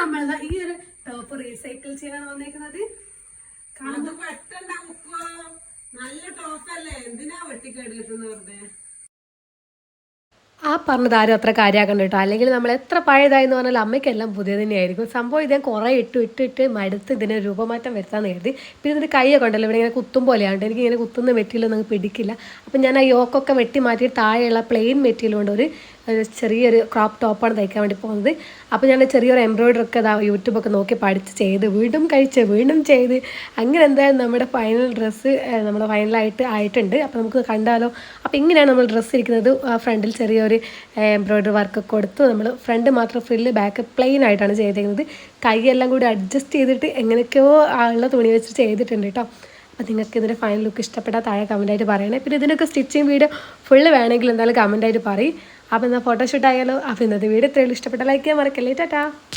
നമ്മൾ ഈ ഒരു ടോപ്പ് റീസൈക്കിൾ ചെയ്യാൻ വന്നേക്കുന്നത്. നല്ല ടോപ്പല്ലേ, എന്തിനാ വെട്ടിക്കെടുക്കുന്നത്? ആ പറഞ്ഞത് ആരും അത്ര കാര്യമാക്കണ്ട കേട്ടോ. അല്ലെങ്കിൽ നമ്മൾ എത്ര പഴയതായെന്ന് പറഞ്ഞാൽ അമ്മയ്ക്കെല്ലാം പുതിയ തന്നെയായിരിക്കും. സംഭവം ഇതേ കുറേ ഇട്ട് മടുത്ത് ഇതിന് രൂപമാറ്റം വരുത്താമെന്ന് കരുതി. പിന്നെ ഇതിൻ്റെ കൈയൊക്കെ ഉണ്ടല്ലോ ഇവിടെ ഇങ്ങനെ കുത്തും പോലെയാണ്. എനിക്ക് ഇങ്ങനെ കുത്തുന്ന മെറ്റീരിയൽ നിങ്ങൾക്ക് പിടിക്കില്ല. അപ്പം ഞാൻ ആ യോക്കൊക്കെ വെട്ടി മാറ്റി താഴെയുള്ള പ്ലെയിൻ മെറ്റീരിയൽ കൊണ്ട് ഒരു ചെറിയൊരു ക്രോപ്പ് ടോപ്പാണ് തയ്ക്കാൻ വേണ്ടി പോകുന്നത്. അപ്പോൾ ഞാൻ ചെറിയൊരു എംബ്രോയിഡറി ഒക്കെ യൂട്യൂബൊക്കെ നോക്കി പഠിച്ച് ചെയ്ത് വീണ്ടും ചെയ്ത് അങ്ങനെ എന്തായാലും നമ്മുടെ ഫൈനൽ ഡ്രസ്സ് നമ്മൾ ഫൈനലായിട്ട് ആയിട്ടുണ്ട്. അപ്പോൾ നമുക്ക് കണ്ടാലോ. അപ്പോൾ ഇങ്ങനെയാണ് നമ്മൾ ഡ്രസ്സ് ഇരിക്കുന്നത്. ഫ്രണ്ടിൽ ചെറിയൊരു എംബ്രോയിഡറി വർക്കൊക്കെ കൊടുത്തു. നമ്മൾ ഫ്രണ്ട് മാത്രം ഫ്രില്ല്, ബാക്ക് പ്ലെയിൻ ആയിട്ടാണ് ചെയ്തിരിക്കുന്നത്. കൈയെല്ലാം കൂടി അഡ്ജസ്റ്റ് ചെയ്തിട്ട് എങ്ങനെയൊക്കെയോ ഉള്ള തുണി വെച്ച് ചെയ്തിട്ടുണ്ട് കേട്ടോ. അപ്പോൾ നിങ്ങൾക്ക് ഇതിൻ്റെ ഫൈനൽ ലുക്ക് ഇഷ്ടപ്പെട്ടാൽ താഴെ കമൻറ്റായിട്ട് പറയണേ. പിന്നെ ഇതിനൊക്കെ സ്റ്റിച്ചിങ് വീഡിയോ ഫുള്ള് വേണമെങ്കിൽ എന്തായാലും കമൻറ്റായിട്ട് പറയും. അപ്പോൾ എന്നാൽ ഫോട്ടോഷൂട്ട് ആയാലോ. അപ്പോൾ ഇന്നത്തെ വീഡിയോ ഇത്രയും ഇഷ്ടപ്പെട്ട ലൈക്ക് ചെയ്യാൻ മറക്കല്ലേ. ടാറ്റാ.